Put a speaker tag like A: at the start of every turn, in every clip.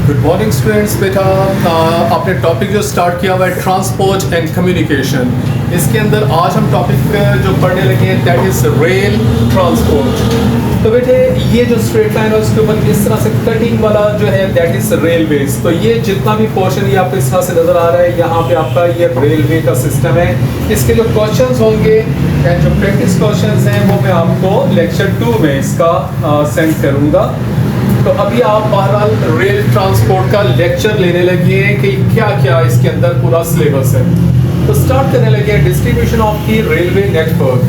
A: Good morning students. बेटा आपने topic जो स्टार्ट किया हुआ है ट्रांसपोर्ट एंड कम्युनिकेशन, इसके अंदर आज हम टॉपिक जो पढ़ने लगे हैं दैट इज़ रेल ट्रांसपोर्ट। तो बेटे ये जो स्ट्रेट लाइन है उसके ऊपर इस तरह से कटिंग वाला जो है दैट इज़ रेलवेज। तो ये जितना भी पोर्शन ये आपको इस तरह से नज़र आ रहा है, यहाँ पे आपका ये रेलवे का सिस्टम है। इसके जो क्वेश्चंस होंगे एंड जो प्रैक्टिस क्वेश्चंस हैं वो मैं आपको लेक्चर 2 में इसका सेंड करूँगा। तो अभी आप बहरहाल रेल ट्रांसपोर्ट का लेक्चर लेने लगे हैं कि क्या क्या इसके अंदर पूरा सिलेबस है। तो स्टार्ट करने लगे हैं distribution of the railway network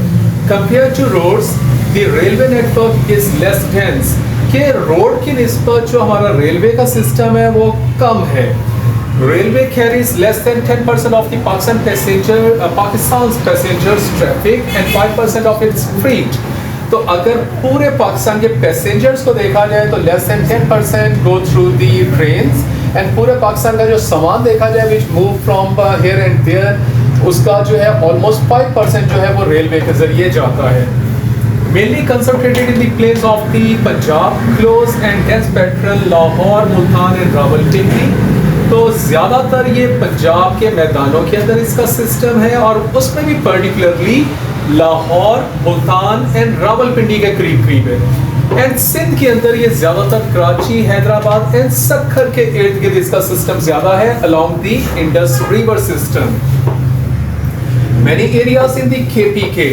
A: compare to roads. The railway network is less dense, कि रोड की निस्बत जो हमारा रेलवे का सिस्टम है वो कम है। Railway carries less than 10% of the Pakistan passengers traffic and 5% of its freight. तो अगर पूरे पाकिस्तान के पैसेंजर्स को देखा जाए तो less than 10% go through the trains and पूरे पाकिस्तान का जो सामान देखा जाए which move from here and there, उसका जो है ऑलमोस्ट 5% जो है वो रेलवे के जरिए जाता है। Mainly concentrated in the place of the Punjab, close and dense petrol, Lahore, Multan and Rawalpindi. तो ज़्यादातर ये पंजाब के मैदानों के अंदर इसका सिस्टम है और उसमें भी पर्टिकुलरली लाहौर, मुल्तान एंड रावलपिंडी के करीब करीब है। एंड सिंध के अंदर ये ज़्यादातर कराची, हैदराबाद एंड सक्खर के इर्द गिर्द इसका सिस्टम ज़्यादा है along the Indus river system. Many areas in the KPK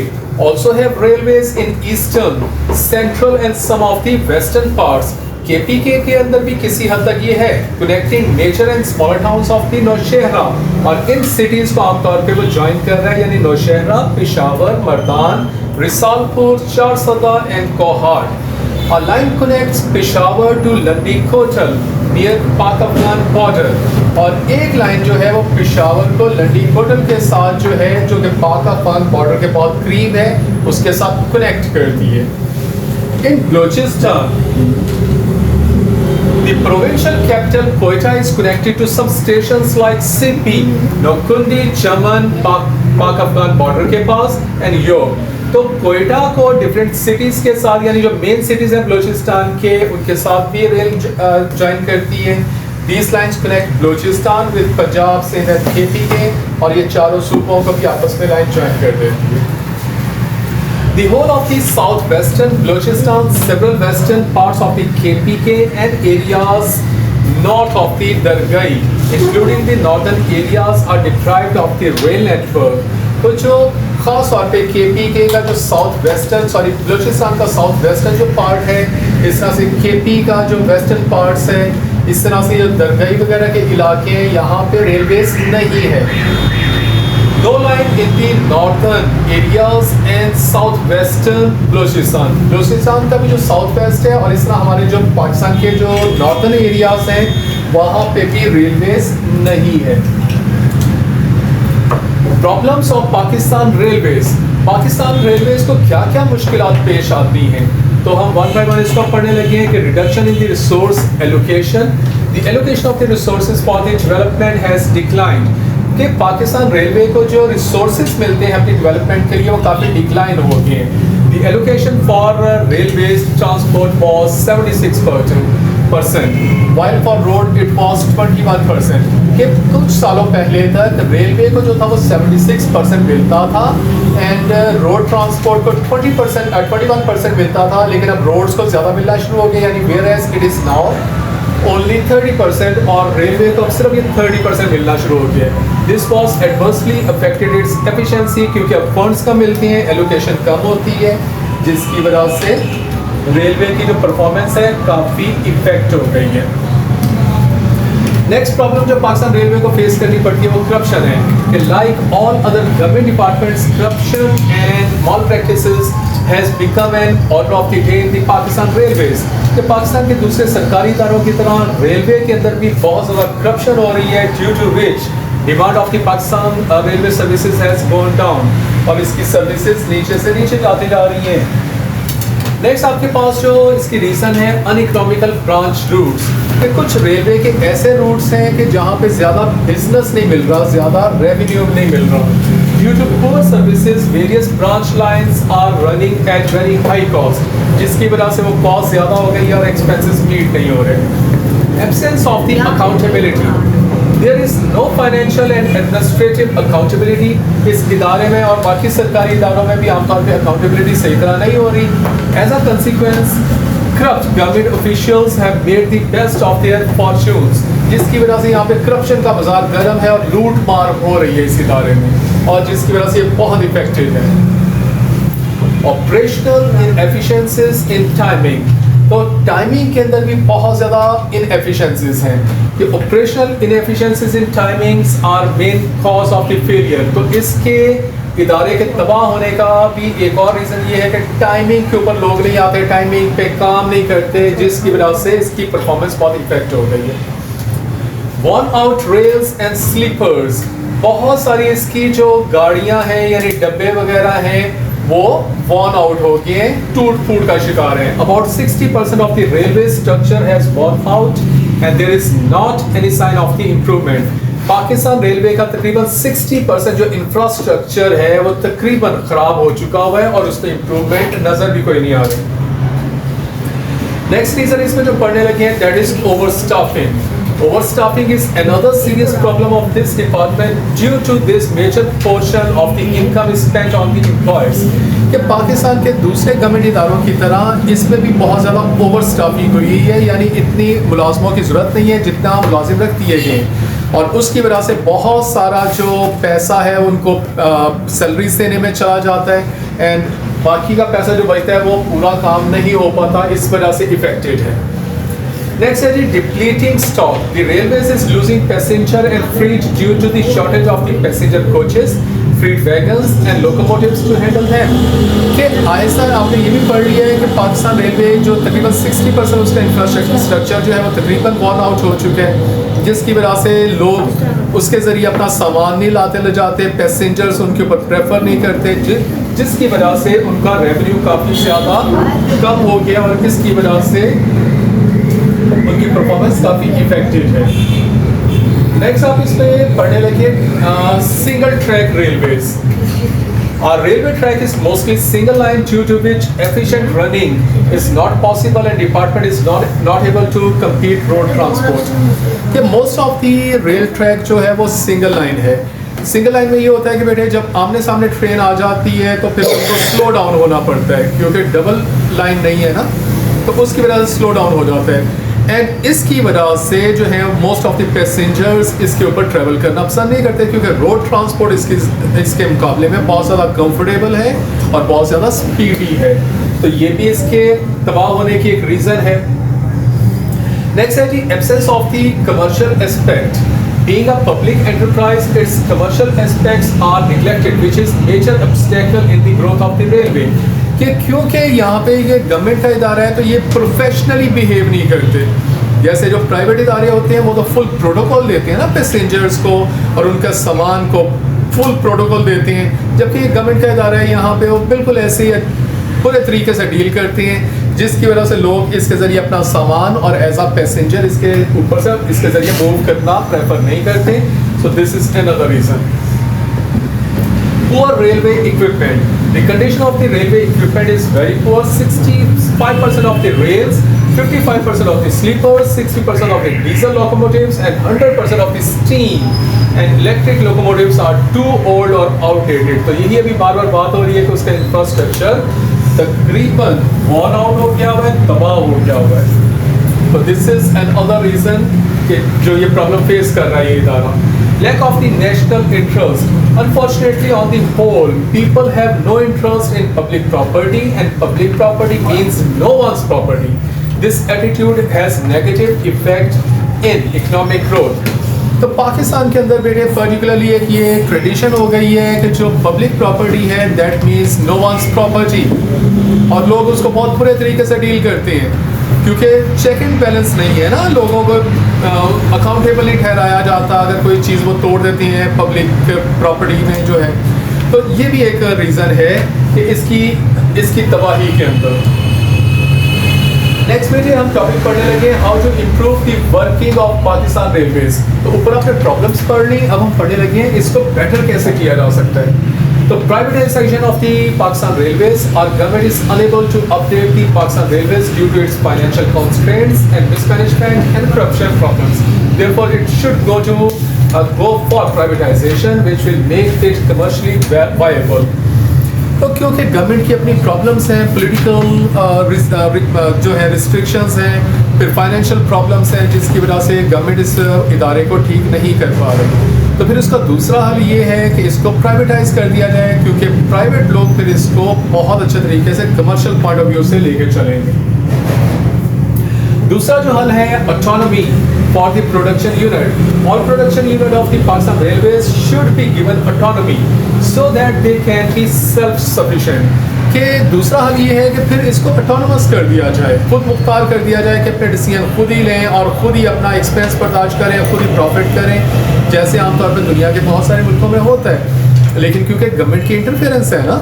A: also have railways in eastern, central and some of the western parts. KPK के अंदर भी किसी हद तक ये है connecting major and smaller towns of the Nowshera, और इन cities को आमतौर पे वो ज्वाइन कर रहा है, यानी Nowshera, Peshawar, Mardan, Risalpur, Charsadda and Kohat. A line connects Peshawar to Landi Kotal near Pak-Afghan border, और एक लाइन जो है वो पेशावर को लंडी कोटल के साथ जो है जो कि पाक-अफगान बॉर्डर के बहुत करीब है उसके साथ कनेक्ट करती है। इन Balochistan the provincial capital Quetta is connected to some stations like Sipi, Nokundi, Chaman, Pak-Afghan border के पास and Yob। तो कोयटा को डिफरेंट सिटीज के साथ, यानी जो मेन सिटीज हैं बलोचिस्तान के, उनके साथ भी रेल ज्वाइन करती है। These lines connect Balochistan with Punjab, Sindh and KPK, और ये चारों सूबों को भी आपस में लाइन ज्वाइन कर देती है। The whole of the southwestern Balochistan, several western parts of the KPK and areas north of the Dargai, including the northern areas, are deprived of the rail network। तो जो खास तौर पे KPK का जो बलोचिस्तान का साउथ वेस्टर्न जो part है, इस तरह से KP का जो वेस्टर्न पार्ट्स है, इस तरह से जो दरगाई वगैरह के इलाके हैं यहाँ पे रेलवेज नहीं है। No line in the northern areas and southwestern Balochistan का भी जो साउथ वेस्ट है, और इस तरह हमारे जो पाकिस्तान के जो नॉर्दर्न एरियाज हैं वहाँ पे भी रेलवेज नहीं है। प्रॉब्लम्स ऑफ पाकिस्तान रेलवेज को क्या क्या मुश्किलात पेश आती हैं, तो हम वन बाय वन इसको पढ़ने लगे हैं कि reduction in the resource allocation, the allocation of the resources for the development has declined, कि पाकिस्तान रेलवे को जो रिसोर्सेज मिलते हैं अपनी डेवलपमेंट के लिए वो काफ़ी डिक्लाइन हो गए हैं। The allocation for railways transport was 76%, while for road it was 21%। कि कुछ सालों पहले तक रेलवे को जो था वो 76% मिलता था एंड रोड ट्रांसपोर्ट को 21% मिलता था, लेकिन अब रोड्स को ज़्यादा मिलना शुरू हो गया, यानी whereas it is now only 30%, और रेलवे को अब सिर्फ ये 30% मिलना शुरू हो गया। This was adversely affected its efficiency, क्योंकि अब फंड्स कम मिलती हैं, एलोकेशन कम होती है, जिसकी वजह से रेलवे की जो परफॉर्मेंस है काफ़ी इफेक्ट हो गई है। नेक्स्ट प्रॉब्लम जो पाकिस्तान रेलवे को फेस करनी पड़ती है वो करप्शन है, कि like all other government departments corruption and mall practices has become an order of the day in the Pakistan railways. कि पाकिस्तान के दूसरे सरकारी इदारों की तरह रेलवे के अंदर भी बहुत ज़्यादा करप्शन हो रही है, due to which demand of the Pakistan railway services has gone down, और इसकी सर्विसेज नीचे से नीचे जाती जा रही हैं। नेक्स्ट आपके पास जो इसकी रीज़न है अनइकोनॉमिकल ब्रांच रूट्स, कि कुछ रेलवे के ऐसे रूट्स हैं कि जहाँ पे ज़्यादा बिजनेस नहीं मिल रहा, ज़्यादा रेवेन्यू नहीं मिल रहा। Due to poor services various branch lines are running at very high cost, जिसकी वजह से वो कॉस्ट ज़्यादा हो गई और एक्सपेंसेस मीट नहीं हो रहे। absence of the accountability. There is no financial and administrative accountability. इस इदारे में और बाकी सरकारी इदारों में भी आमतौर पे accountability सही तरह नहीं हो रही. As a consequence, corrupt government officials have made the best of their fortunes. जिसकी वजह से यहाँ पे corruption का बाजार गर्म है और लूट मार हो रही है इस इदारे में, और जिसकी वजह से ये बहुत इफेक्टिव है. Operational inefficiencies in timing. तो टाइमिंग के अंदर भी बहुत ज़्यादा इनएफिशिएंसीज हैं. कि operational inefficiencies in timings are main cause of the failure. तो इसके इदारे के तबाह होने का भी एक और रीज़न ये है कि टाइमिंग के ऊपर लोग नहीं आते, टाइमिंग पे काम नहीं करते, जिसकी वजह से इसकी परफॉर्मेंस बहुत इफेक्ट हो गई है. Worn out rails and sleepers. बहुत सारी इसकी जो गाड़ियाँ हैं यानी डब्बे वगैरह हैं वो वॉर्न आउट हो गए, टूट फूट का शिकार है. About 60% of the railway structure has worn out and there is not any sign of the improvement. Pakistan railway का तकरीबन 60% जो इंफ्रास्ट्रक्चर है वो तकरीबन खराब हो चुका हुआ है और उसमें इम्प्रूवमेंट नजर भी कोई नहीं आ रही. नेक्स्ट रीजन इसमें जो पढ़ने लगे हैं that is overstaffing. Overstaffing is another serious problem of this department due to this major portion of the income is spent on the employees. कि पाकिस्तान के दूसरे गवर्नमेंट इदारों की तरह इसमें भी बहुत ज़्यादा ओवरस्टाफिंग हुई है, यानी इतनी मुलाजमों की ज़रूरत नहीं है जितना मुलाजिम रख दिए गए, और उसकी वजह से बहुत सारा जो पैसा है उनको सैलरीज देने में चला जाता है एंड बाकी का पैसा जो बचता है वो पूरा काम नहीं हो पाता, इस वजह से इफेक्टेड है. Next is the depleting stock. The railways is losing passenger and freight due to the shortage of the passenger coaches, freight wagons and locomotives to handle them. कि आहिस्ता आपने ये भी पढ़ लिया है कि पाकिस्तान रेलवे जो तकरीबन 60% उसका इंफ्रास्ट्रक्चर जो है वो तकरीबन वॉर्न आउट हो चुका है, जिसकी वजह से लोग उसके ज़रिए अपना सामान नहीं लाते ले जाते, पैसेंजर्स उनके ऊपर प्रेफर नहीं करते, जिसकी वजह से उनका रेवेन्यू काफ़ी ज़्यादा कम हो गया और जिसकी वजह से उनकी परफॉर्मेंस काफ़ी इफेक्टिव है. नेक्स्ट आप इसमें पढ़ने लगे single track railways. Our railway track is mostly single line due to which efficient running is not possible and department is not able to compete road transport. कि most of the rail track जो है वो single line है. Single line में ये होता है कि बेटे जब आमने सामने ट्रेन आ जाती है तो फिर उनको स्लो डाउन होना पड़ता है क्योंकि डबल लाइन नहीं है ना, तो उसकी वजह से स्लो डाउन हो जाता है. एंड इसकी वजह से जो है मोस्ट ऑफ द पैसेंजर्स इसके ऊपर ट्रैवल करना पसंद नहीं करते क्योंकि रोड ट्रांसपोर्ट इसके मुकाबले में बहुत ज़्यादा कंफर्टेबल है और बहुत ज़्यादा स्पीडी है. तो ये भी इसके तबाह होने की एक रीज़न है. नेक्स्ट है जी absence of the commercial aspect. Being a public enterprise, its commercial aspects are neglected, which is major obstacle in the growth of the railway. कि क्योंकि यहाँ पे ये गवर्नमेंट का इदारा है तो ये प्रोफेशनली बिहेव नहीं करते. जैसे जो प्राइवेट इदारे होते हैं वो तो फुल प्रोटोकॉल देते हैं ना पैसेंजर्स को और उनका सामान को फुल प्रोटोकॉल देते हैं, जबकि गवर्नमेंट का इदारा है यहाँ पे वो बिल्कुल ऐसे ही पूरे तरीके से डील करते हैं, जिसकी वजह से लोग इसके ज़रिए अपना सामान और एज अ पैसेंजर इसके ऊपर से इसके ज़रिए मूव करना प्रेफर नहीं करते. So this is another reason. Poor railway equipment. The condition of the railway equipment is very poor. 65% of the rails, 55% of the sleepers, 60% of the diesel locomotives, and 100% of the steam and electric locomotives are too old or outdated. तो यही अभी बार बार बात हो रही है कि उसका infrastructure तकरीबन वॉर्न आउट हो गया हुआ है, तबाह हो गया हुआ है. तो दिस इज another reason कि जो ये प्रॉब्लम फेस कर रहा है ये इदारा. Lack of the national interest. Unfortunately, on the whole, people have no interest in public property, and public property means no one's property. This attitude has negative effect in economic growth. तो पाकिस्तान के अंदर बेटे particularly एक ये tradition हो गई है कि जो पब्लिक प्रॉपर्टी है that means no one's property, और लोग उसको बहुत बुरे तरीके से डील करते हैं क्योंकि चेक एंड बैलेंस नहीं है ना, लोगों को अकाउंटेबल नहीं ठहराया जाता अगर कोई चीज़ वो तोड़ देती हैं पब्लिक प्रॉपर्टी में जो है. तो ये भी एक रीज़न है कि इसकी तबाही के अंदर. नेक्स्ट में हम टॉपिक पढ़ने लगे how to improve the working of Pakistan railways. तो ऊपर आपने प्रॉब्लम्स पढ़ ली, अब हम पढ़ने लगे हैं इसको बेटर कैसे किया जा सकता है. तो privatization of the Pakistan Railways, our government is unable to update the Pakistan Railways due to its financial constraints and mismanagement and corruption problems. Therefore, it should go for privatization, which will make it commercially viable. तो क्योंकि government की अपनी problems हैं, political जो है restrictions हैं, फिर financial problems हैं, जिसकी वजह से गवर्नमेंट इस इदारे को ठीक नहीं कर पा रही। तो फिर इसका दूसरा हल ये है कि इसको प्राइवेटाइज कर दिया जाए, क्योंकि प्राइवेट लोग फिर इसको बहुत अच्छे तरीके से कमर्शियल पॉइंट ऑफ व्यू से लेके चलेंगे। दूसरा जो हल है autonomy for the production unit. All production unit of the Pakistan railways should be given autonomy so that they can be self sufficient. कि दूसरा हल ये है कि फिर इसको ऑटोनोमस कर दिया जाए, खुद मुख्तार कर दिया जाए कि अपने डिसीजन खुद ही लें और खुद ही अपना एक्सपेंस बर्दाश्त करें, खुद ही प्रॉफिट करें, जैसे आमतौर पर दुनिया के बहुत सारे मुल्कों में होता है। लेकिन क्योंकि गवर्नमेंट की इंटरफेरेंस है ना,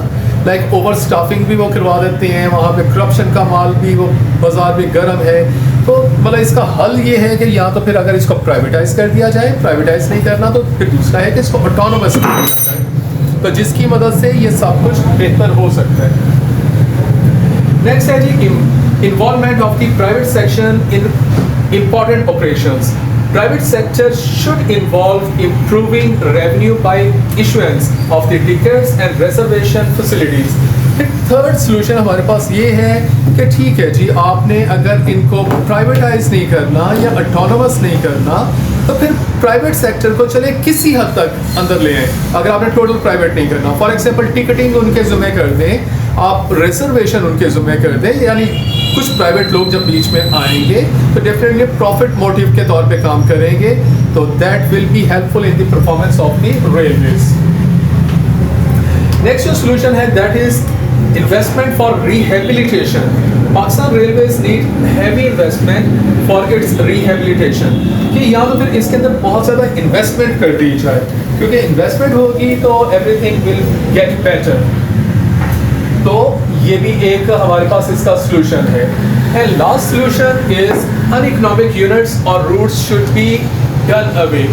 A: लाइक ओवर स्टाफिंग भी वो करवा देते हैं, वहाँ पे करप्शन का माल भी, वो बाजार भी गर्म है। तो मतलब इसका हल ये है कि या तो फिर अगर इसको प्राइवेटाइज कर दिया जाए, प्राइवेटाइज नहीं करना तो फिर दूसरा है कि इसको ऑटोनोमस कर दिया जाए, तो जिसकी मदद से ये सब कुछ बेहतर हो सकता है। नेक्स्ट है जी involvement of the private section in important operations. Private sector should involve improving revenue by issuance of the tickets and reservation facilities. Third solution हमारे पास ये है कि ठीक है जी, आपने अगर इनको प्राइवेटाइज नहीं करना या ऑटोनोमस नहीं करना तो फिर प्राइवेट सेक्टर को चले किसी हद तक अंदर ले आए। अगर आपने टोटल प्राइवेट नहीं करना, फॉर एग्जांपल टिकटिंग उनके ज़िम्मे कर दें, आप रिजर्वेशन उनके ज़िम्मे कर दें, यानी कुछ प्राइवेट लोग जब बीच में आएंगे तो डेफिनेटली प्रॉफिट मोटिव के तौर पे काम करेंगे, तो that will be helpful in the performance of the railways. Next जो सोल्यूशन है that is investment for rehabilitation. Pakistan railways need heavy investment for its rehabilitation, कि या तो फिर इसके अंदर बहुत ज़्यादा इन्वेस्टमेंट कर दी जाए, क्योंकि इन्वेस्टमेंट होगी तो एवरीथिंग विल गेट बेटर। तो ये भी एक हमारे पास इसका सोल्यूशन है। And last solution is uneconomic units और routes should be done away.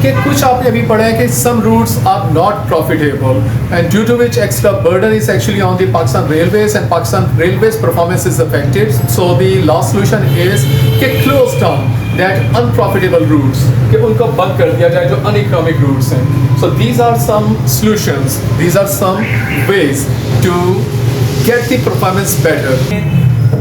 A: कि कुछ आपने अभी पढ़ा है कि some routes are not profitable and due to which extra burden is actually on the Pakistan Railways and Pakistan Railways performance is affected. So the last solution is कि close down that unprofitable routes, कि उनको बंद कर दिया जाए जो uneconomic routes हैं। So these are some solutions, these are some ways to get the performance better.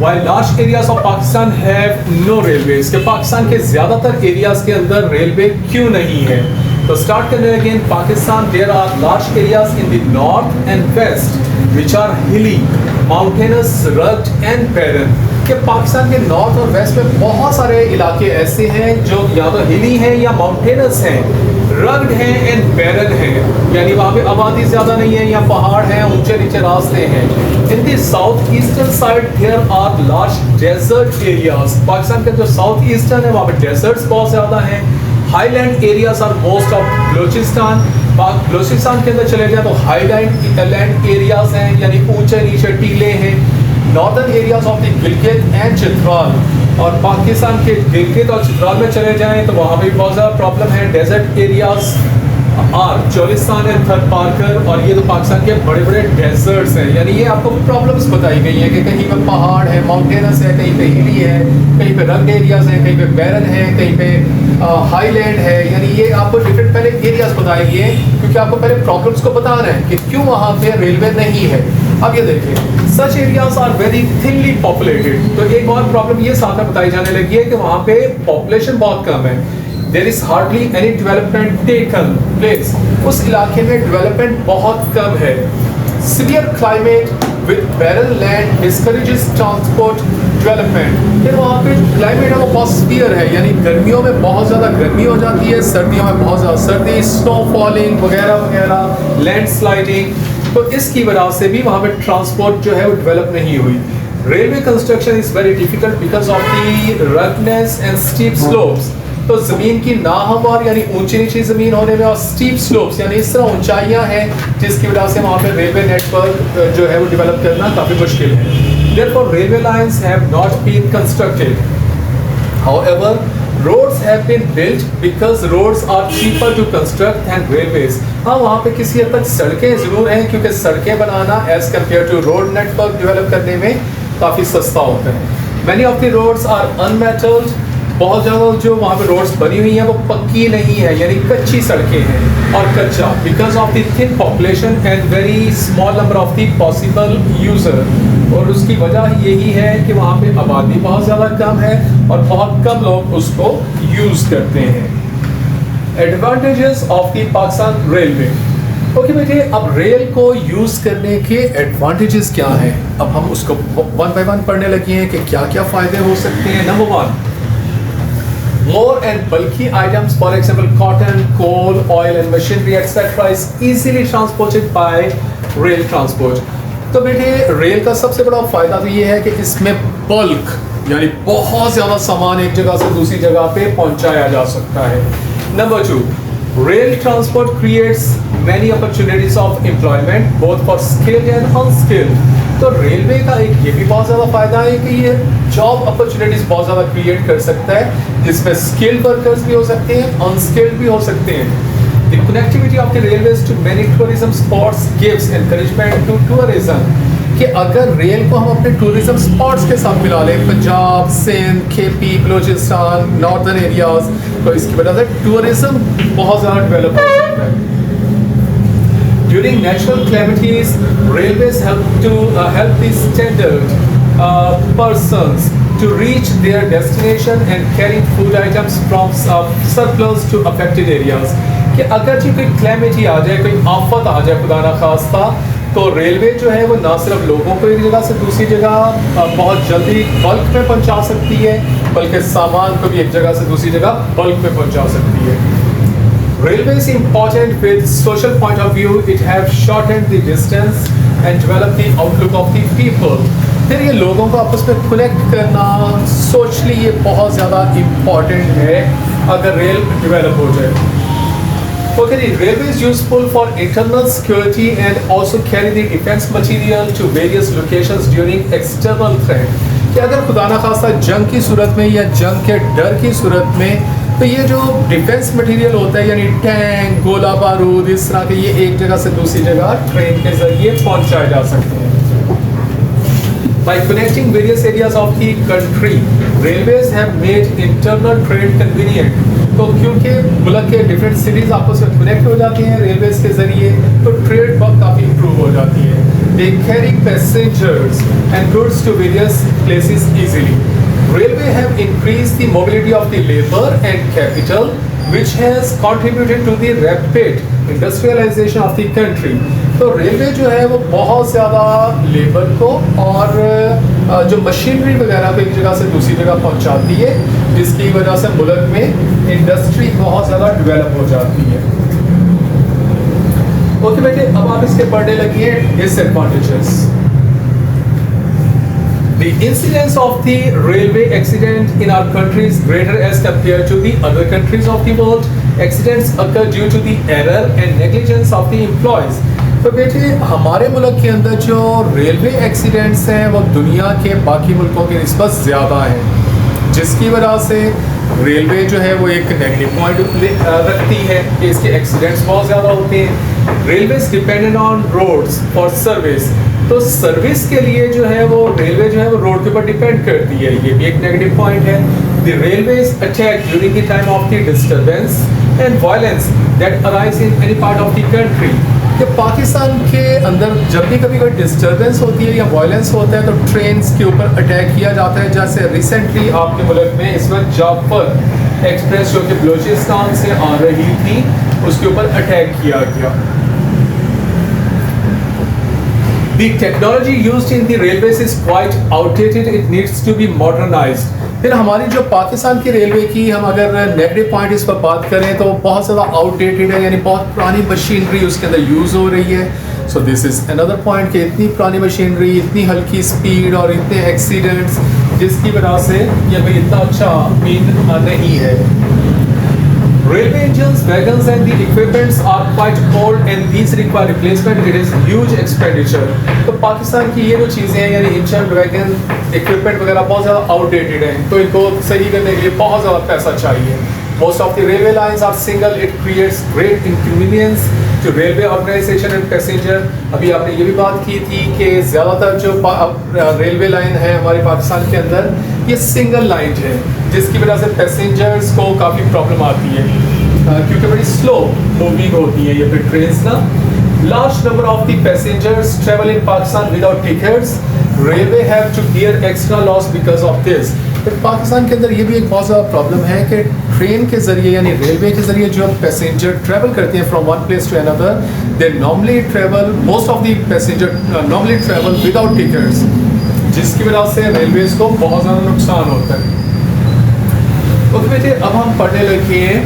A: While large areas of Pakistan have no railways, कि पाकिस्तान के ज़्यादातर एरियाज के अंदर रेलवे क्यों नहीं है, तो स्टार्ट करने लगे in Pakistan there are large areas in the north and west which are hilly, mountainous, rugged and barren. कि पाकिस्तान के नॉर्थ और वेस्ट में बहुत सारे इलाके ऐसे हैं जो या तो हिली हैं या माउंटेनस हैं, रग्ड हैं एंड बैरन हैं, यानी वहाँ पे आबादी ज़्यादा नहीं है या पहाड़ हैं, ऊंचे नीचे रास्ते हैं। In the south eastern side there are large desert areas. Pakistan का जो साउथ ईस्टर्न है वहाँ पे डेजर्ट्स बहुत ज़्यादा हैं। Highland areas are most of Balochistan. Balochistan के अंदर चले जाए तो हाईलैंड एरियाज हैं, यानी ऊंचे नीचे टीले हैं। Northern areas of the Gilgit and Chitral, और पाकिस्तान के गिलगित और चित्राल में चले जाएं तो वहाँ पे बहुत ज़्यादा प्रॉब्लम है। Desert areas are Cholistan and Thar Parkar, और ये तो पाकिस्तान के बड़े बड़े डेजर्ट्स हैं, यानी ये आपको प्रॉब्लम्स बताई गई हैं कि कहीं पे पहाड़ है, माउंटेनस है, कहीं पे हिली है, कहीं पे रग्ड एरियाज हैं, कहीं पे बैरन है, कहीं पे हाईलैंड है, यानी ये आपको डिफरेंट पहले एरियाज बताए गए हैं, क्योंकि आपको पहले प्रॉब्लम्स को बताना है कि क्यों वहाँ पे रेलवे नहीं है। अब ये देखिए, such areas are very thinly populated. तो एक और प्रॉब्लम ये साथ में बताई जाने लगी है कि वहाँ पे पॉपुलेशन बहुत कम है। There is hardly any development taken place, उस इलाके में डेवलपमेंट बहुत कम है। Severe climate with barren land discourages transport development. फिर वहाँ पे क्लाइमेट है वो बहुत सीवियर है, यानी गर्मियों में बहुत ज़्यादा गर्मी हो जाती है, सर्दियों में बहुत ज़्यादा सर्दी, स्नो फॉलिंग वगैरह वगैरह, लैंड स्लाइडिंग। तो इसकी वजह से भी वहाँ पे ट्रांसपोर्ट जो है वो डेवलप नहीं हुई। Railway construction is very difficult because of the ruggedness and steep slopes. तो ज़मीन की नाहमवार यानी ऊंची नीची ज़मीन होने में, और स्टीप स्लोप्स यानी इस तरह ऊंचाइयाँ हैं जिसकी वजह से वहाँ पे रेलवे नेटवर्क जो है वो डेवलप करना काफ़ी मुश्किल है। Therefore, railway lines have not been constructed. However, roads have been built because roads are cheaper to construct than railways. हाँ, वहाँ पे किसी हद तक सड़कें ज़रूर हैं, क्योंकि सड़कें बनाना as compared to road network develop करने में काफ़ी सस्ता होता है. Many of the roads are unmetalled. बहुत ज़्यादा जो वहाँ पे रोड्स बनी हुई हैं वो पक्की नहीं है, यानी कच्ची सड़कें हैं और कच्चा, because of the thin population and very small number of the possible user. और उसकी वजह यही है कि वहाँ पे आबादी बहुत ज़्यादा कम है और बहुत कम लोग उसको यूज़ करते हैं. Advantages of the Pakistan railway. Okay बेटे, अब रेल को यूज़ करने के एडवांटेजेस क्या हैं, अब हम उसको वन बाय वन पढ़ने लगे हैं कि क्या क्या फ़ायदे हो सकते हैं. Number one, more and bulky items, for example cotton, coal, oil and machinery etc. is easily transported by rail transport. तो बेटे रेल का सबसे बड़ा फ़ायदा तो ये है कि इसमें बल्क यानी बहुत ज़्यादा सामान एक जगह से दूसरी जगह पे पहुंचाया जा सकता है. Number two, rail transport creates many opportunities of employment both for skilled and unskilled. तो रेलवे का एक ये भी बहुत ज़्यादा फ़ायदा है कि ये जॉब अपॉर्चुनिटीज़ बहुत ज़्यादा क्रिएट कर सकता है, जिसमें स्किल्ड वर्कर्स भी हो सकते हैं, अनस्किल्ड भी हो सकते हैं. The connectivity of the railways to many tourism spots gives encouragement to tourism. कि अगर रेल को हम अपने टूरिज्म स्पॉट्स के साथ मिला लें, Punjab, Sindh, KP, Balochistan, northern areas, तो इसकी वजह से टूरिज्म बहुत ज़्यादा डेवलप हो सकता है. During natural calamities, railways help the stranded persons to reach their destination and carry food items from surplus to affected areas. कि अगर जी कोई कैलेमिटी आ जाए, कोई आफत आ जाए खुदा ना खास्ता, तो रेलवे जो है वो ना सिर्फ लोगों को एक जगह से दूसरी जगह बहुत जल्दी बल्क में पहुंचा सकती है, बल्कि सामान को भी एक जगह से दूसरी जगह बल्क में पहुंचा सकती है. Railway is important with social point of view. It have shortened the distance and developed the outlook of the people. फिर ये लोगों को आपस में कनेक्ट करना सोशली ये बहुत ज़्यादा इम्पॉर्टेंट है अगर रेल डेवलप हो जाए. Okay, the railway is useful for internal security and also carry the defense material to various locations during external threat. कि अगर खुदा ना खास्ता जंग की सूरत में या जंग के डर की सूरत में, तो ये जो डिफेंस मटेरियल होता है यानी टैंक, गोला बारूद, इस तरह के ये एक जगह से दूसरी जगह ट्रेन के जरिए पहुंचाए जा सकते हैं. By connecting various areas of the country, railways have made internal trade convenient. तो क्योंकि मुल्क के डिफरेंट सिटीज आपस में कनेक्ट हो जाती हैं रेलवेज के जरिए, तो ट्रेड बहुत काफ़ी इम्प्रूव हो जाती है. They carry passengers and goods to various places easily. Railway have increased the mobility of the labor and capital, which has contributed to the rapid industrialization of the country. तो railway जो है वो बहुत ज़्यादा labour को और जो machinery वगैरह को एक जगह से दूसरी जगह पहुंचाती है, जिसकी वजह से मुल्क में इंडस्ट्री बहुत ज़्यादा डेवलप हो जाती है. ओके बेटे, अब आप इसके पढ़ने लगी है disadvantages. The incidence of the railway accident in our country is greater as compared to the other countries of the world. Accidents occur due to the error and negligence of the employees. तो बेटे हमारे मुल्क के अंदर जो railway accidents हैं वो दुनिया के बाकी मुल्कों की निस्बत ज़्यादा हैं, जिसकी वजह से रेलवे जो है वो एक नेगेटिव पॉइंट रखती है कि इसके एक्सीडेंट्स बहुत ज़्यादा होते हैं. Railway is dependent on roads for service. तो सर्विस के लिए जो है वो रेलवे जो है वो रोड के ऊपर डिपेंड करती है, ये भी एक नेगेटिव पॉइंट है. The railway is attack during the time of the disturbance and violence that arise in any part of the country. कि पाकिस्तान के अंदर जब भी कभी कोई डिस्टर्बेंस होती है या वायलेंस होता है तो ट्रेन्स के ऊपर अटैक किया जाता है. जैसे रिसेंटली आपके मुल्क में इस वक्त जाफर एक्सप्रेस जो कि बलूचिस्तान से आ रही थी, उसके ऊपर अटैक किया गया. The technology used in the railways is quite outdated. It needs to be modernized. फिर हमारी जो पाकिस्तान की रेलवे की हम अगर नेगेटिव पॉइंट इस पर बात करें तो बहुत ज़्यादा आउटडेटेड है, यानी बहुत पुरानी मशीनरी उसके अंदर यूज़ हो रही है. So this is another point कि इतनी पुरानी मशीनरी, इतनी हल्की स्पीड और इतने एक्सीडेंट्स, जिसकी वजह से ये भाई इतना अच्छा मीन नहीं है. Railway engines, wagons and the equipments are quite old and these require replacement. It is huge expenditure. तो पाकिस्तान की ये जो चीज़ें हैं यानी इंजन, वैगन, इक्विपमेंट वगैरह बहुत ज़्यादा आउटडेटेड हैं, तो इनको सही करने के लिए बहुत ज़्यादा पैसा चाहिए. Most of the railway lines are single. It creates great inconvenience to railway organization and passenger. अभी आपने ये भी बात की थी कि ज़्यादातर जो रेलवे लाइन है हमारे पाकिस्तान के अंदर ये सिंगल लाइन है, जिसकी वजह से पैसेंजर्स को काफ़ी प्रॉब्लम आती है क्योंकि बड़ी स्लो मूविंग होती है ये फिर ट्रेन्स ना. Large number of the passengers travel in Pakistan without tickets. Railway have to bear extra loss because of this. फिर पाकिस्तान के अंदर ये भी एक बहुत ज़्यादा प्रॉब्लम है कि ट्रेन के ज़रिए यानी रेलवे के ज़रिए जो पैसेंजर ट्रैवल करते हैं from one place to another, they normally travel, most of the passenger normally travel without tickets, जिसकी वजह से रेलवेज को बहुत ज़्यादा नुकसान होता है. ओके बेटे, अब हम पढ़ने लगे हैं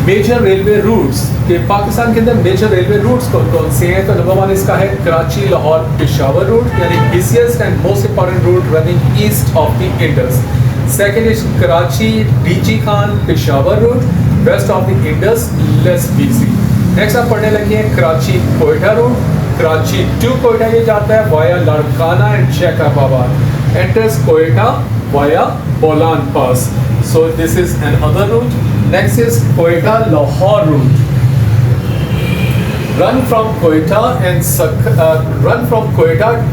A: मेजर रेलवे रूट्स के पाकिस्तान के अंदर. मेजर रेलवे रूट्स कौन कौन से हैं? तो नंबर 1 इसका है कराची लाहौर पेशावर रूट यानी busiest and most important route running east of the Indus. Second is Karachi DG Khan Peshawar route west of the Indus, less busy. Next आप पढ़ने लगे हैं कराची कोयटा रूट. कराची टू कोयटा ये जाता है via Larkana and Jacobabad, enters Quetta via Bolan pass. So this is another route. Next is Quetta Lahore route. Run from Quetta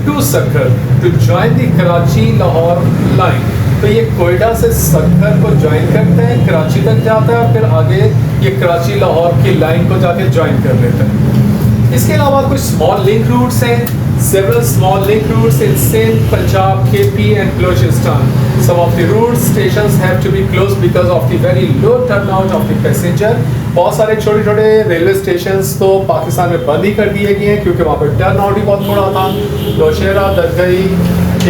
A: to Sakkar to join the Karachi Lahore line. तो ये कोयटा से सक्कर को ज्वाइन करते हैं, कराची तक जाता है और फिर आगे ये कराची लाहौर की लाइन को जाके ज्वाइन कर लेता है. इसके अलावा कुछ स्मॉल लिंक रूट्स हैं. Several small link routes in Sindh, Punjab, KP and Balochistan. Some of the route stations have to be closed because of the very low turnout of the passenger. बहुत सारे छोटे छोटे railway station तो पाकिस्तान में बंद ही कर दिए गए हैं क्योंकि वहाँ पर टर्न आउट ही बहुत थोड़ा था. Nowshera Dargai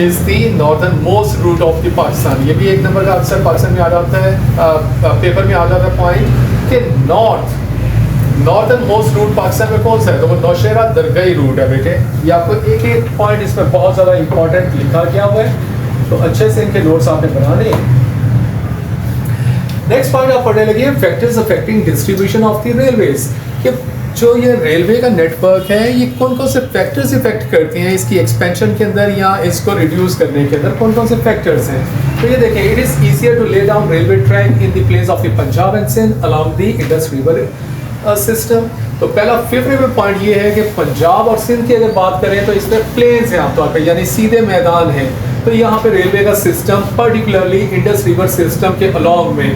A: is the northernmost route of the Pakistan. ये भी एक नंबर का अक्सर पाकिस्तान में आ जाता है, पेपर में आ जाता है पॉइंट कि नॉर्दर्न मोस्ट रूट पाकिस्तान में कौन सा है, तो वो नौशेरा दरगाही रूट है बेटे. ये आपको एक एक पॉइंट इसमें बहुत ज़्यादा इंपॉर्टेंट लिखा गया हुआ है, तो अच्छे से इनके नोट्स आपने बनाने. नेक्स्ट पॉइंट आप पढ़ने लगे factors affecting distribution of the railways. कि जो ये रेलवे का नेटवर्क है ये कौन कौन से फैक्टर्स इफेक्ट करते हैं इसकी एक्सपेंशन के अंदर या इसको रिड्यूस करने के अंदर, कौन कौन से फैक्टर्स हैं. तो ये देखें, it is easier to lay down railway track in the place of the Punjab and Sindh along the Indus river system. तो पहला फेवरेबल पॉइंट ये है कि पंजाब और सिंध की अगर बात करें तो इसमें प्लेन्स हैं आमतौर पे यानी सीधे मैदान हैं. तो यहाँ पे रेलवे का system particularly Indus river system के अलॉन्ग में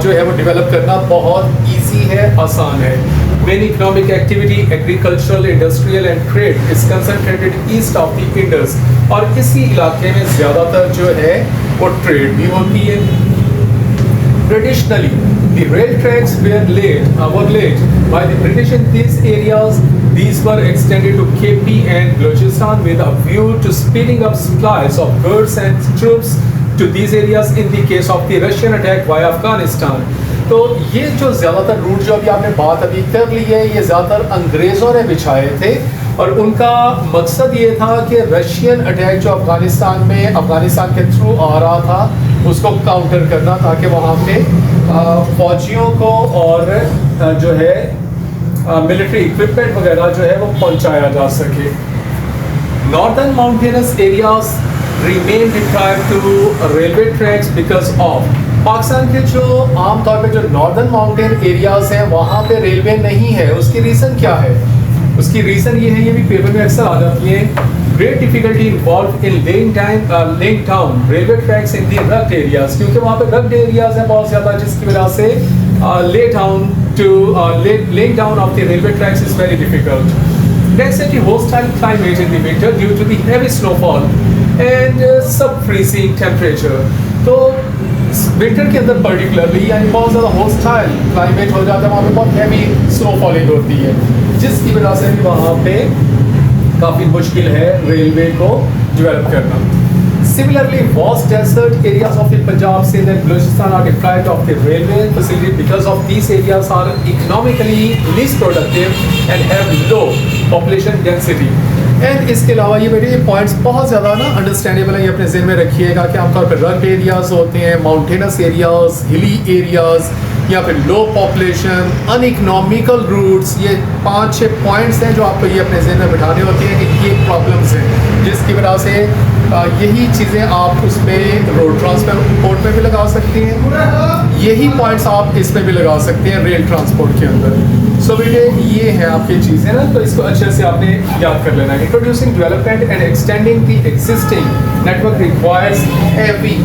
A: जो है वो डेवलप करना बहुत इजी है, आसान है. Main economic activity agricultural, industrial and trade is concentrated east of the Indus. और इसी इलाके में ज़्यादातर जो है वो ट्रेड भी होती है. Traditionally, the rail tracks were laid by the British in these areas. These were extended to KP and Balochistan with a view to speeding up supplies of goods and troops to these areas in the case of the Russian attack via Afghanistan. तो ये जो ज़्यादातर root जो अभी आपने बात अभी कर ली है ये ज़्यादातर अंग्रेज़ों ने बिछाए थे और उनका मकसद ये था कि रशियन अटैक जो अफ़गानिस्तान के थ्रू आ रहा था उसको काउंटर करना ताकि वहाँ पे फौजियों को और जो है मिलिट्री इक्विपमेंट वगैरह जो है वो पहुँचाया जा सके. Northern mountainous areas remain deprived to railway tracks because of. Pakistan के जो आमतौर पे जो नॉर्दर्न माउंटेन एरियाज हैं वहाँ पे रेलवे नहीं है. उसकी रीज़न क्या है? उसकी रीज़न ये है, ये भी पेपर में अक्सर आ जाती है, great difficulty involve in laying down railway tracks in the rugged areas. क्योंकि वहाँ पे रग्ड एरियाज हैं बहुत ज़्यादा जिसकी वजह से laying down of the railway tracks is very difficult. Next is the hostile climate in the winter due to the heavy snowfall and sub-freezing temperature. तो विंटर के अंदर पर्टिकुलरली यानी बहुत ज़्यादा हॉस्टाइल क्लाइमेट हो जाता है, वहाँ पे बहुत हैवी स्नोफॉलिंग होती है जिसकी वजह से भी वहाँ पे काफ़ी मुश्किल है रेलवे को डेवलप करना. Similarly, vast desert areas of the Punjab, Sindh and Balochistan are deprived of the railway facility because of these areas are economically least productive and have low population density. And इसके अलावा ये बेटे ये points बहुत ज़्यादा ना understandable है, ये अपने ज़हन में रखिएगा कि आमतौर पर रग्ड एरियाज़ होते हैं, माउंटेनस एरियाज़, हिली एरियाज़, या फिर लो पॉपुलेशन, अनइकोनॉमिकल रूट्स, ये 5-6 पॉइंट्स हैं जो आपको ये अपने जहन में बिठाने होते हैं कि ये प्रॉब्लम्स हैं, जिसकी वजह से यही चीज़ें आप उसमें रोड ट्रांसपोर्ट में भी लगा सकते हैं, यही पॉइंट्स आप इसमें भी लगा सकते हैं रेल ट्रांसपोर्ट के अंदर। सो बेटे ये है आपकी चीज़ें ना, तो इसको अच्छे से आपने याद कर लेना है। Introducing development and extending the existing network requires heavy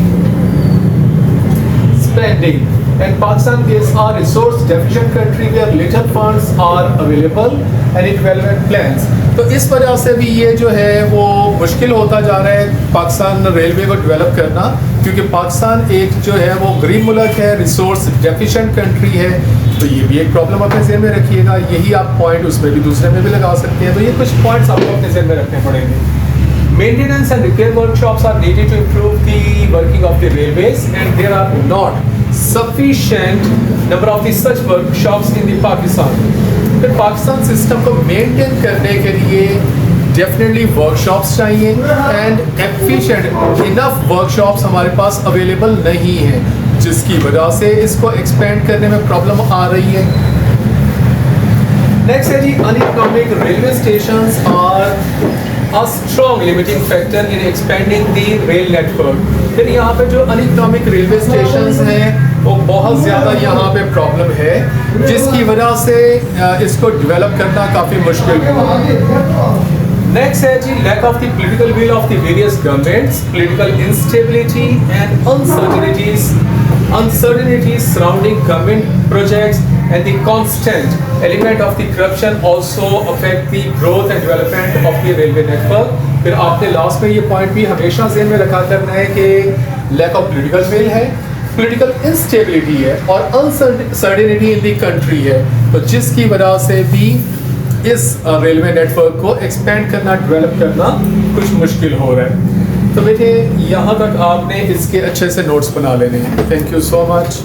A: spending, and Pakistan is a resource deficient country where little funds are available and development plans। तो इस वजह से भी ये जो है वो मुश्किल होता जा रहा है पाकिस्तान रेलवे को डेवलप करना, क्योंकि पाकिस्तान एक जो है वो गरीब मुल्क है, रिसोर्स डेफिशिएंट कंट्री है। तो ये भी एक प्रॉब्लम अपने जहन में रखिएगा, यही आप पॉइंट उसमें भी दूसरे में भी लगा सकते हैं। तो ये कुछ पॉइंट्स आपको अपने जहन में रखने पड़ेंगे। Maintenance and repair workshops are needed to improve the working of the railways, and there are not sufficient number of the such workshops in the Pakistan। फिर पाकिस्तान सिस्टम को मेंटेन करने के लिए डेफिनेटली वर्कशॉप्स चाहिए, एंड एफिशिएंट इनफ वर्कशॉप्स हमारे पास available नहीं है, जिसकी वजह से इसको एक्सपेंड करने में प्रॉब्लम आ रही है। नेक्स्ट है जी, uneconomic railway stations are a strong limiting factor in expanding the rail network। फिर यहाँ पे जो अनइकोनॉमिक रेलवे स्टेशंस हैं वो बहुत ज़्यादा यहाँ पे प्रॉब्लम है, जिसकी वजह से इसको डेवलप करना काफ़ी मुश्किल है। नेक्स्ट है जी, lack of the political will of the various governments, political instability and uncertainties surrounding government projects, and the constant element of the corruption also affect the growth and development of the railway network। फिर आपने last में ये point भी हमेशा ज़हन में रखा करना है कि लैक ऑफ पॉलिटिकल विल है, पॉलिटिकल इंस्टेबिलिटी है और अनसर्टेनिटी इन द कंट्री है, तो जिसकी वजह से भी इस रेलवे नेटवर्क को एक्सपेंड करना, डेवलप करना कुछ मुश्किल हो रहा है। तो बेटे यहाँ तक आपने इसके अच्छे से नोट्स बना लेने हैं। Thank you so much.